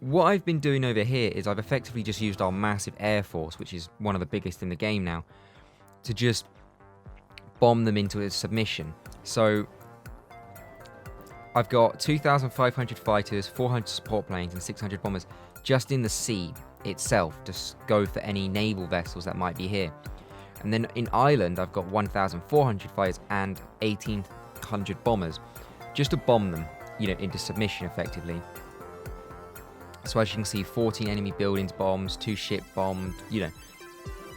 what I've been doing over here is I've effectively just used our massive air force, which is one of the biggest in the game now, to just bomb them into a submission. So I've got 2,500 fighters, 400 support planes, and 600 bombers just in the sea itself to go for any naval vessels that might be here. And then in Ireland, I've got 1,400 fighters and 1,800 bombers just to bomb them, into submission effectively. So as you can see, 14 enemy buildings bombed, 2 ship bombed,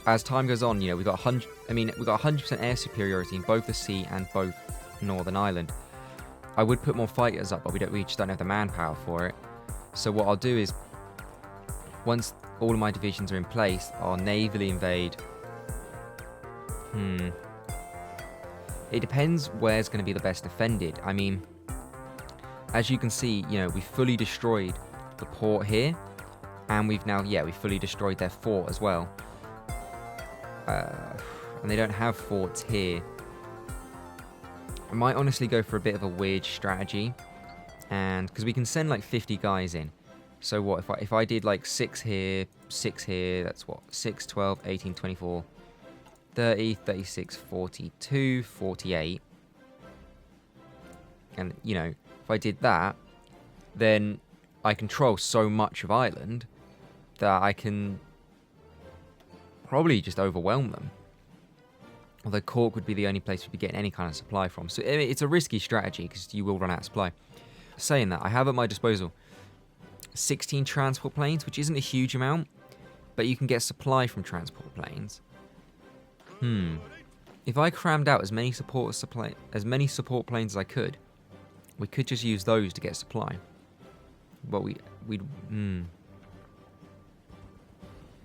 As time goes on, we've got 100% air superiority in both the sea and both Northern Ireland. I would put more fighters up, but we just don't have the manpower for it. So what I'll do is, once all of my divisions are in place, I'll navally invade. It depends where's going to be the best defended. I mean, as you can see, we fully destroyed the port here, and we've fully destroyed their fort as well. And they don't have forts here. I might honestly go for a bit of a weird strategy, and because we can send like 50 guys in. So what if I did like 6 here, 6 here, that's what, 6, 12, 18, 24, 30, 36, 42, 48. And if I did that, then I control so much of Ireland that I can probably just overwhelm them. Although Cork would be the only place we'd be getting any kind of supply from. So it's a risky strategy because you will run out of supply. Saying that, I have at my disposal 16 transport planes, which isn't a huge amount, but you can get supply from transport planes. If I crammed out as many support planes as I could, we could just use those to get supply. But I'm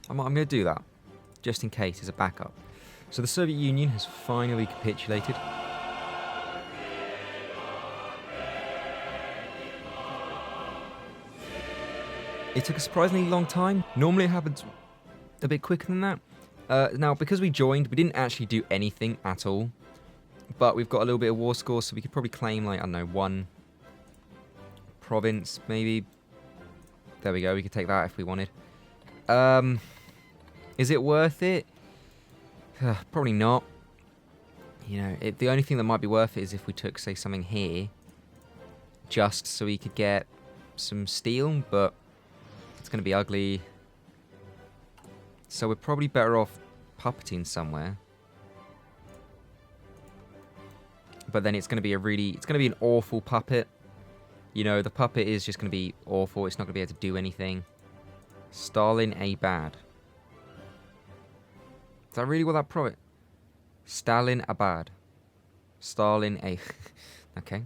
going to do that, just in case as a backup. So the Soviet Union has finally capitulated. It took a surprisingly long time. Normally it happens a bit quicker than that. Now, because we joined, we didn't actually do anything at all. But we've got a little bit of war score, so we could probably claim, like, I don't know, 1 province, maybe. There we go, we could take that if we wanted. Is it worth it? Probably not. The only thing that might be worth it is if we took, say, something here, just so we could get some steel, but it's going to be ugly. So we're probably better off puppeting somewhere. But then it's going to be an awful puppet. The puppet is just going to be awful. It's not going to be able to do anything. Stalin A bad. Is that really what that pro? Stalin Abad. Stalin A. Okay.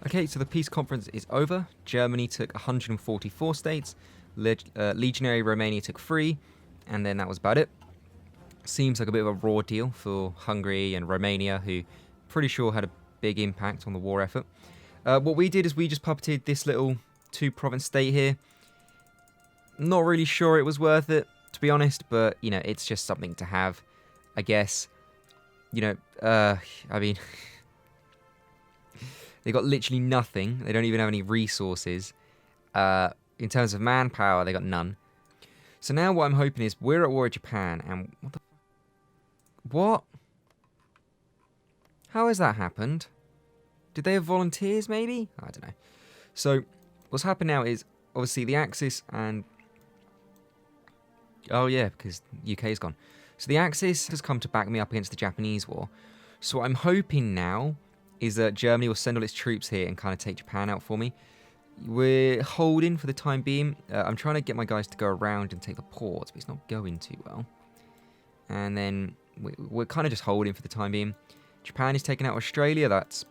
Okay, so the peace conference is over. Germany took 144 states. Legionary Romania took 3. And then that was about it. Seems like a bit of a raw deal for Hungary and Romania, who pretty sure had a big impact on the war effort. What we did is we just puppeted this little 2-province state here. Not really sure it was worth it, to be honest, but, it's just something to have, I guess. I mean, they got literally nothing. They don't even have any resources. In terms of manpower, they got none. So now what I'm hoping is we're at war with Japan, and what? How has that happened? Did they have volunteers, maybe? I don't know. So what's happened now is, obviously, the Axis and... Oh, yeah, because UK is gone. So the Axis has come to back me up against the Japanese war. So what I'm hoping now is that Germany will send all its troops here and kind of take Japan out for me. We're holding for the time being. I'm trying to get my guys to go around and take the ports, but it's not going too well. And then we're kind of just holding for the time being. Japan is taking out Australia. That's,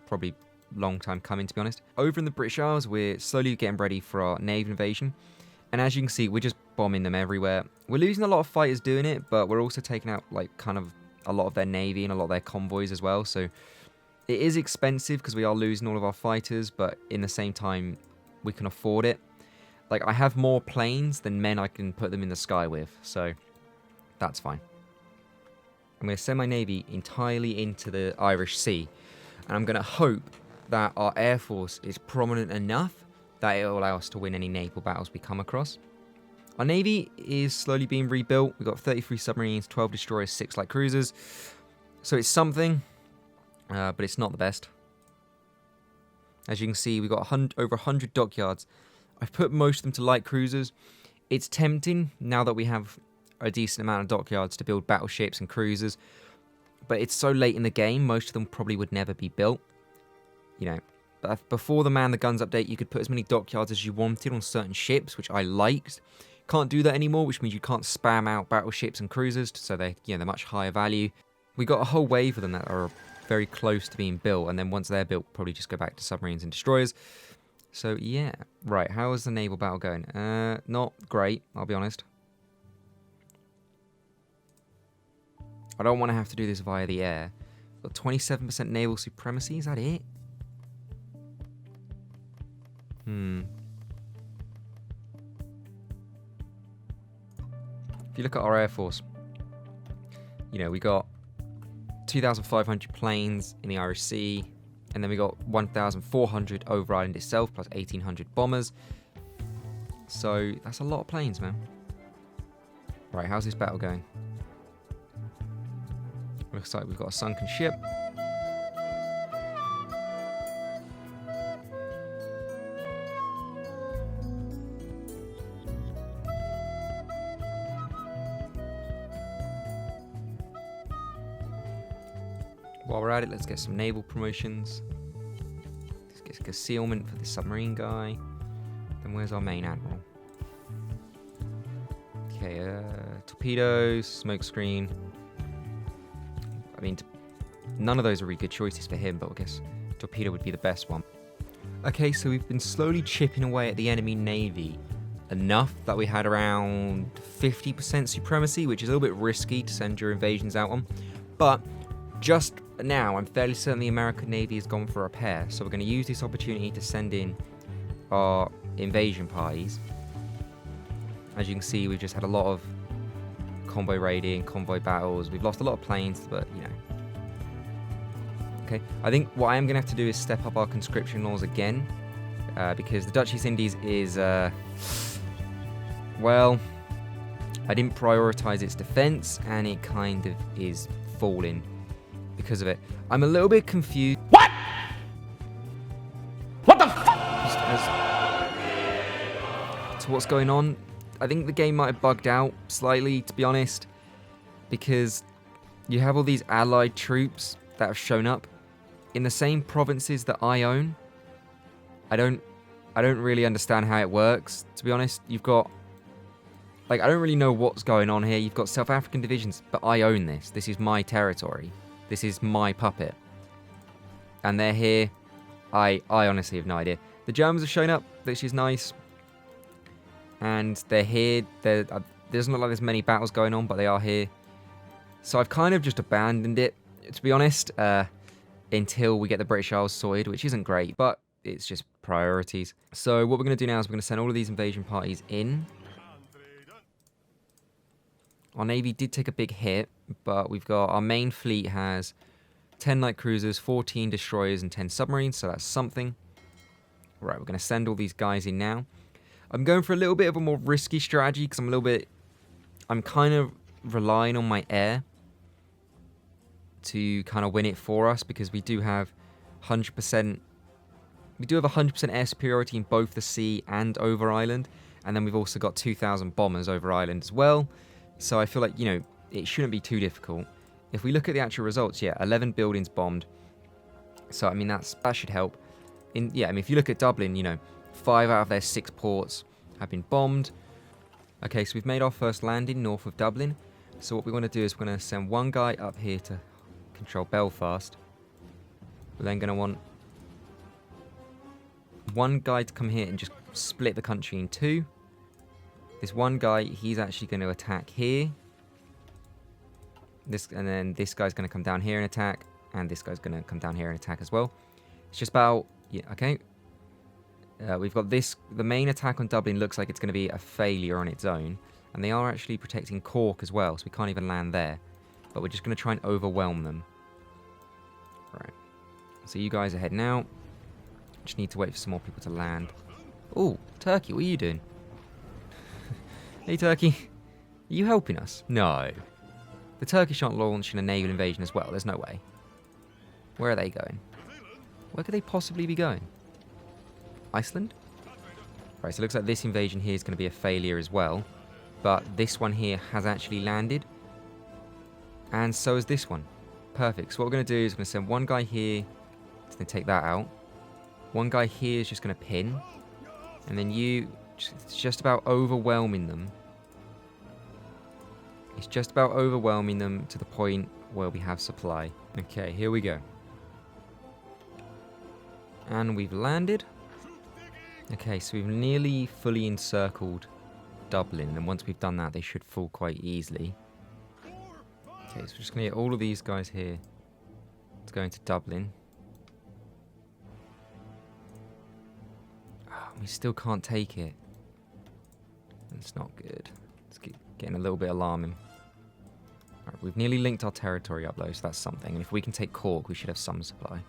probably long time coming, to be honest. Over in the British Isles, we're slowly getting ready for our naval invasion. And as you can see, we're just bombing them everywhere. We're losing a lot of fighters doing it, but we're also taking out, like, kind of a lot of their navy and a lot of their convoys as well. So it is expensive because we are losing all of our fighters, but in the same time, we can afford it. Like, I have more planes than men I can put them in the sky with, so that's fine. I'm going to send my navy entirely into the Irish Sea. And I'm going to hope that our Air Force is prominent enough that it will allow us to win any naval battles we come across. Our Navy is slowly being rebuilt. We've got 33 submarines, 12 destroyers, 6 light cruisers. So it's something, but it's not the best. As you can see, we've got over 100 dockyards. I've put most of them to light cruisers. It's tempting, now that we have a decent amount of dockyards, to build battleships and cruisers. But it's so late in the game, most of them probably would never be built. You know, but before the Man the Guns update, you could put as many dockyards as you wanted on certain ships, which I liked. Can't do that anymore, which means you can't spam out battleships and cruisers, so they're much higher value. We got a whole wave of them that are very close to being built, and then once they're built, probably just go back to submarines and destroyers. So yeah, right, how is the naval battle going? Not great, I'll be honest. I don't want to have to do this via the air. Got 27% naval supremacy, is that it? If you look at our Air Force, you know, we got 2,500 planes in the Irish Sea, and then we got 1,400 over Ireland itself, plus 1,800 bombers. So that's a lot of planes, man. Right, how's this battle going? Looks like we've got a sunken ship. While we're at it, let's get some naval promotions. Let's get concealment for the submarine guy. Then where's our main admiral? Okay, torpedoes, smoke screen. I mean, none of those are really good choices for him, but I guess torpedo would be the best one. Okay, so we've been slowly chipping away at the enemy navy enough that we had around 50% supremacy, which is a little bit risky to send your invasions out on. But just now, I'm fairly certain the American Navy has gone for repair, so we're going to use this opportunity to send in our invasion parties. As you can see, we've just had a lot of convoy raiding, convoy battles. We've lost a lot of planes, but, you know. Okay, I think what I am going to have to do is step up our conscription laws again, because the Dutch East Indies is, well, I didn't prioritize its defense, and it kind of is falling because of it. I'm a little bit confused. What? What the fuck? To what's going on. I think the game might have bugged out slightly, to be honest, because you have all these allied troops that have shown up in the same provinces that I own. I don't really understand how it works, to be honest. You've got, like, I don't really know what's going on here. You've got South African divisions, but I own this. This is my territory. This is my puppet. And they're here. I honestly have no idea. The Germans have shown up, which is nice. And they're here. There doesn't look like there's many battles going on, but they are here. So I've kind of just abandoned it, to be honest, until we get the British Isles sorted, which isn't great, but it's just priorities. So what we're going to do now is we're going to send all of these invasion parties in. Our Navy did take a big hit, but we've got, our main fleet has 10 light cruisers, 14 destroyers, and 10 submarines, so that's something. Right, we're going to send all these guys in now. I'm going for a little bit of a more risky strategy, because I'm kind of relying on my air to kind of win it for us, because we do have 100%, air superiority in both the sea and over Ireland, and then we've also got 2,000 bombers over Ireland as well. So I feel like, you know, it shouldn't be too difficult. If we look at the actual results, yeah, 11 buildings bombed. So, I mean, that should help. If you look at Dublin, you know, 5 out of their 6 ports have been bombed. Okay, so we've made our first landing north of Dublin. So what we want to do is we're going to send one guy up here to control Belfast. We're then going to want one guy to come here and just split the country in 2. This one guy, he's actually going to attack here. And then this guy's going to come down here and attack. And this guy's going to come down here and attack as well. It's just about, yeah, okay. We've got this, the main attack on Dublin looks like it's going to be a failure on its own. And they are actually protecting Cork as well, so we can't even land there. But we're just going to try and overwhelm them. Right. So you guys are heading out. Just need to wait for some more people to land. Oh, Turkey, what are you doing? Hey, Turkey. Are you helping us? No. The Turkish aren't launching a naval invasion as well. There's no way. Where are they going? Where could they possibly be going? Iceland? Right, so it looks like this invasion here is going to be a failure as well. But this one here has actually landed. And so is this one. Perfect. So what we're going to do is we're going to send one guy here. It's going to take that out. One guy here is just going to pin. And then it's just about overwhelming them. It's just about overwhelming them to the point where we have supply. Okay, here we go. And we've landed. Okay, so we've nearly fully encircled Dublin. And once we've done that, they should fall quite easily. Okay, so we're just going to get all of these guys here to go into Dublin. Oh, we still can't take it. That's not good. It's getting a little bit alarming. Right, we've nearly linked our territory up though, so that's something. And if we can take Cork, we should have some supply.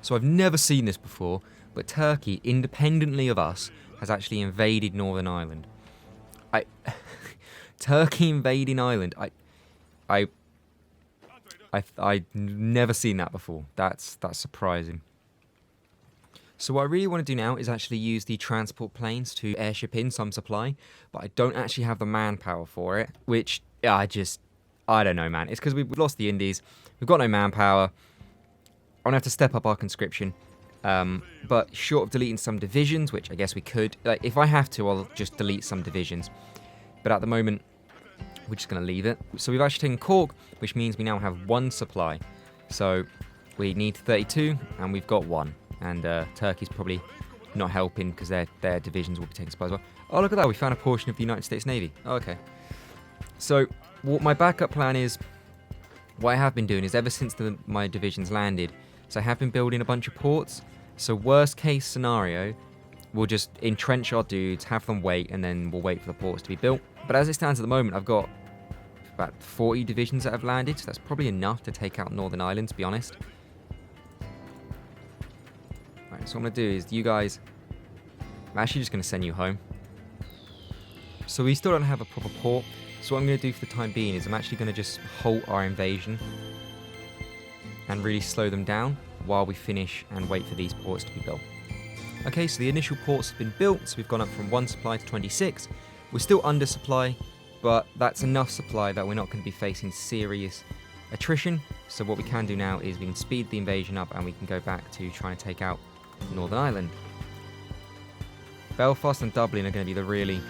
So I've never seen this before, but Turkey, independently of us, has actually invaded Northern Ireland. Turkey invading Ireland. I've never seen that before. That's surprising. So what I really want to do now is actually use the transport planes to airship in some supply, but I don't actually have the manpower for it, which I don't know, man. It's because we've lost the Indies. We've got no manpower. I'm going to have to step up our conscription. But short of deleting some divisions, which I guess we could, like, if I have to, I'll just delete some divisions. But at the moment, we're just going to leave it. So we've actually taken Cork, which means we now have one supply. So we need 32, and we've got one. And Turkey's probably not helping because their divisions will be taken supply as well. Oh, look at that. We found a portion of the United States Navy. Oh, okay. So what my backup plan is, what I have been doing is ever since my divisions landed, so I have been building a bunch of ports. So worst case scenario, we'll just entrench our dudes, have them wait, and then we'll wait for the ports to be built. But as it stands at the moment, I've got about 40 divisions that have landed, so that's probably enough to take out Northern Ireland, to be honest. Right, so what I'm going to do is, you guys, I'm actually just going to send you home. So we still don't have a proper port, so what I'm going to do for the time being is I'm actually going to just halt our invasion and really slow them down while we finish and wait for these ports to be built. Okay, so the initial ports have been built, so we've gone up from 1 supply to 26. We're still under supply, but that's enough supply that we're not going to be facing serious attrition. So what we can do now is we can speed the invasion up and we can go back to trying to take out Northern Ireland. Belfast and Dublin are going to be the really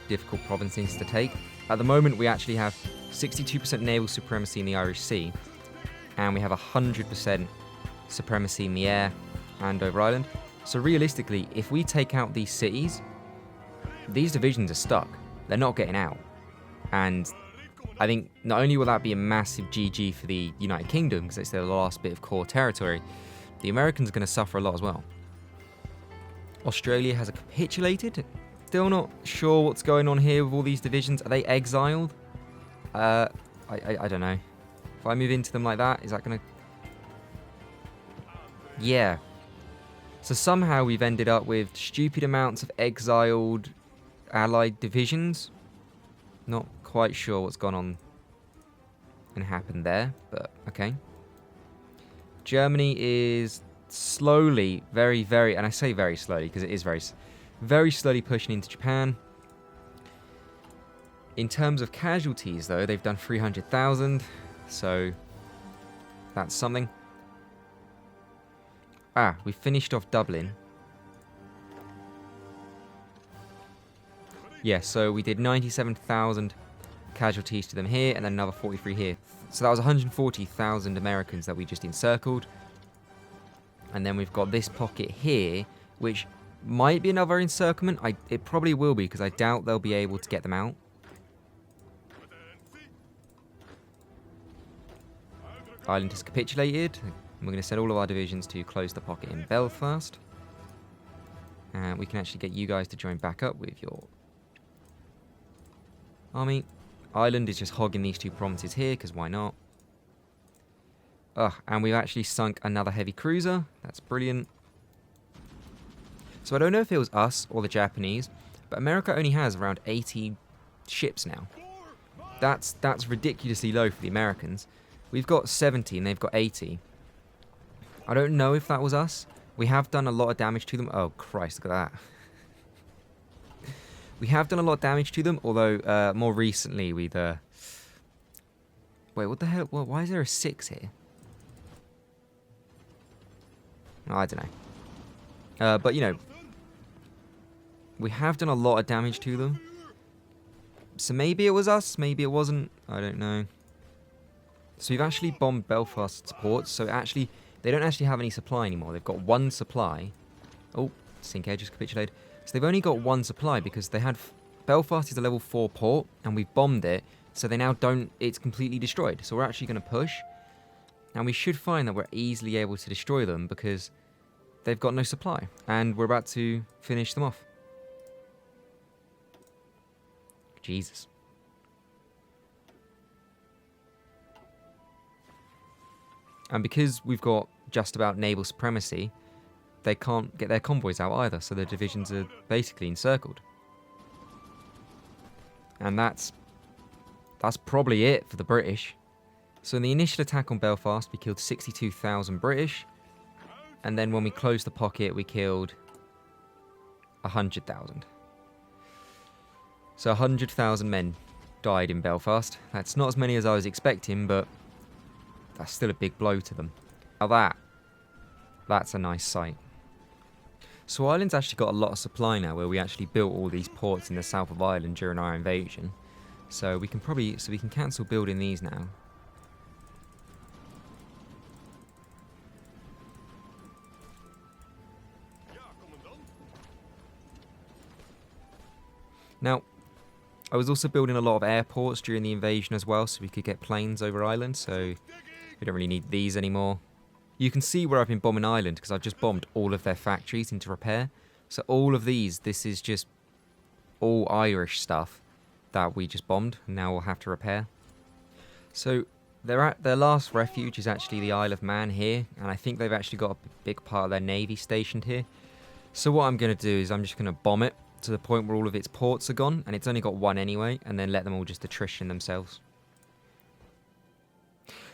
difficult provinces to take. At the moment, we actually have 62% naval supremacy in the Irish Sea, and we have 100% supremacy in the air and over Ireland. So realistically, if we take out these cities, these divisions are stuck. They're not getting out. And I think not only will that be a massive GG for the United Kingdom, because it's their last bit of core territory, the Americans are going to suffer a lot as well. Australia has capitulated. Still not sure what's going on here with all these divisions. Are they exiled? I don't know. If I move into them like that, is that going to... Yeah. So somehow we've ended up with stupid amounts of exiled allied divisions. Not quite sure what's gone on and happened there, but okay. Germany is slowly, very, and I say very slowly because it is very slowly pushing into Japan. In terms of casualties, though, they've done 300,000, so that's something. We finished off Dublin. Yeah, so we did 97,000 casualties to them here, and then another 43 here. So that was 140,000 Americans that we just encircled. And then we've got this pocket here, which might be another encirclement. It probably will be, because I doubt they'll be able to get them out. Ireland has capitulated. We're going to send all of our divisions to close the pocket in Belfast. And we can actually get you guys to join back up with your army. Ireland is just hogging these two provinces here, because why not? Ugh, and we've actually sunk another heavy cruiser. That's brilliant. So I don't know if it was us or the Japanese, but America only has around 80 ships now. That's ridiculously low for the Americans. We've got 70 and they've got 80. I don't know if that was us. We have done a lot of damage to them. Oh, Christ, look at that. We have done a lot of damage to them, although more recently we've... Wait, what the hell? Well, why is there a 6 here? Oh, I don't know. But, you know, we have done a lot of damage to them. So maybe it was us, maybe it wasn't. I don't know. So we've actually bombed Belfast's ports. So actually, they don't actually have any supply anymore. They've got one supply. Oh, Cinque just capitulated. So they've only got one supply because they had... Belfast is a level 4 port, and we've bombed it. So they now don't... It's completely destroyed. So we're actually going to push. And we should find that we're easily able to destroy them because they've got no supply. And we're about to finish them off. Jesus. And because we've got just about naval supremacy, they can't get their convoys out either, so the divisions are basically encircled. And that's probably it for the British. So in the initial attack on Belfast, we killed 62,000 British. And then when we closed the pocket, we killed 100,000. So 100,000 men died in Belfast. That's not as many as I was expecting, but that's still a big blow to them. Now that's a nice sight. So Ireland's actually got a lot of supply now, where we actually built all these ports in the south of Ireland during our invasion. So we can cancel building these now. Now, I was also building a lot of airports during the invasion as well, so we could get planes over Ireland, so we don't really need these anymore. You can see where I've been bombing Ireland, because I've just bombed all of their factories into repair. So all of these, this is just all Irish stuff that we just bombed, and now we'll have to repair. So their last refuge is actually the Isle of Man here, and I think they've actually got a big part of their navy stationed here. So what I'm going to do is I'm just going to bomb it to the point where all of its ports are gone, and it's only got one anyway, and then let them all just attrition themselves.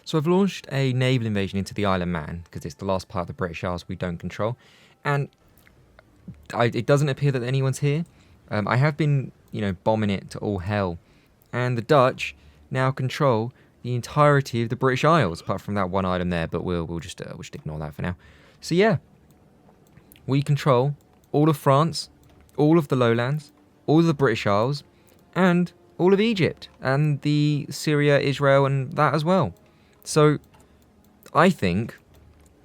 So I've launched a naval invasion into the Isle of Man, because it's the last part of the British Isles we don't control, and it doesn't appear that anyone's here. I have been, you know, bombing it to all hell, and the Dutch now control the entirety of the British Isles, apart from that one island there, but we'll just ignore that for now. So yeah, we control all of France, all of the lowlands, all of the British Isles, and all of Egypt, and the Syria, Israel, and that as well. So, I think,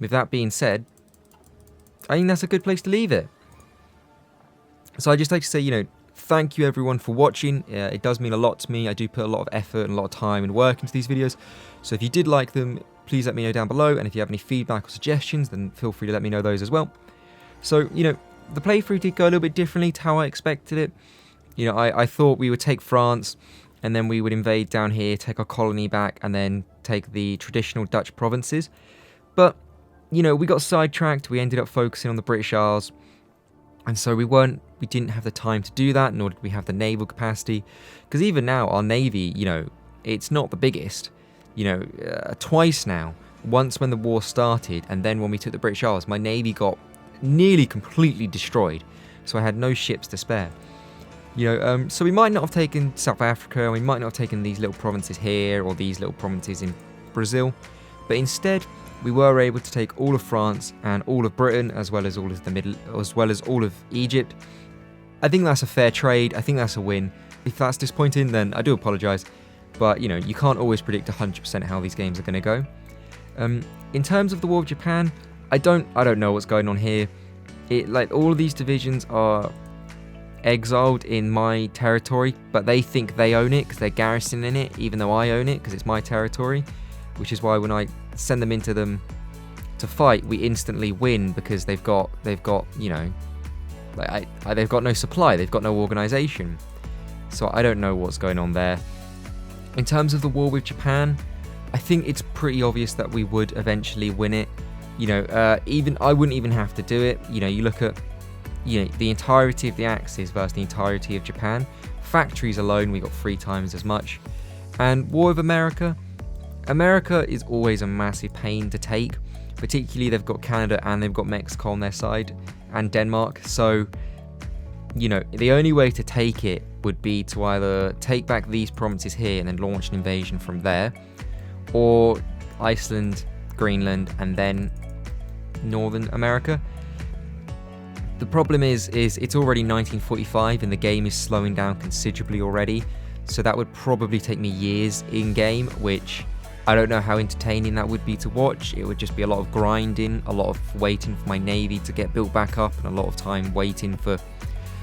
with that being said, I think that's a good place to leave it. So I'd just like to say, you know, thank you everyone for watching. It does mean a lot to me. I do put a lot of effort and a lot of time and work into these videos. So if you did like them, please let me know down below. And if you have any feedback or suggestions, then feel free to let me know those as well. So, you know, the playthrough did go a little bit differently to how I expected it. You know, I thought we would take France, and then we would invade down here, take our colony back, and then take the traditional Dutch provinces. But, you know, we got sidetracked. We ended up focusing on the British Isles. And so we didn't have the time to do that, nor did we have the naval capacity. Because even now, our navy, you know, it's not the biggest. You know, twice now. Once when the war started, and then when we took the British Isles, my navy got nearly completely destroyed. So I had no ships to spare. You know, so we might not have taken South Africa, and we might not have taken these little provinces here, or these little provinces in Brazil. But instead, we were able to take all of France and all of Britain, as well as all of Egypt. I think that's a fair trade. I think that's a win. If that's disappointing, then I do apologise. But, you know, you can't always predict 100% how these games are going to go. In terms of the War of Japan, I don't know what's going on here. Like, all of these divisions are exiled in my territory, but they think they own it because they're garrisoning it, even though I own it because it's my territory. Which is why when I send them into them to fight, we instantly win because they've got you know, like they've got no supply, they've got no organisation. So I don't know what's going on there. In terms of the war with Japan, I think it's pretty obvious that we would eventually win it. You know, even I wouldn't even have to do it. You know, you look at, you know, the entirety of the Axis versus the entirety of Japan. Factories alone, we got 3 times as much. And War of America. America is always a massive pain to take. Particularly, they've got Canada and they've got Mexico on their side, and Denmark. So, you know, the only way to take it would be to either take back these provinces here and then launch an invasion from there, or Iceland, Greenland, and then Northern America. The problem is it's already 1945 and the game is slowing down considerably already, so that would probably take me years in game, which I don't know how entertaining that would be to watch. It would just be a lot of grinding, a lot of waiting for my navy to get built back up, and a lot of time waiting for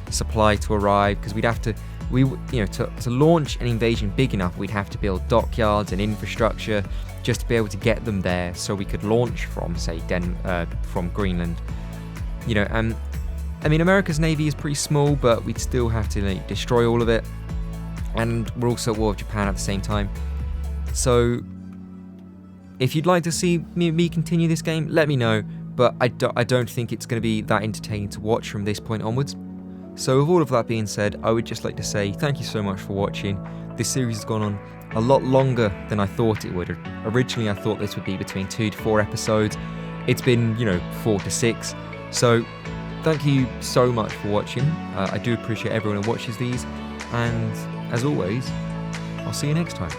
supply to arrive, because we'd have to, to launch an invasion big enough, we'd have to build dockyards and infrastructure just to be able to get them there, so we could launch from, say, from Greenland. You know, and I mean, America's navy is pretty small, but we'd still have to destroy all of it, and we're also at war with Japan at the same time. So, if you'd like to see me continue this game, let me know. But I don't think it's going to be that entertaining to watch from this point onwards. So with all of that being said, I would just like to say thank you so much for watching. This series has gone on a lot longer than I thought it would. Originally I thought this would be between 2 to 4 episodes. It's been, 4 to 6. So thank you so much for watching. I do appreciate everyone who watches these. And as always, I'll see you next time.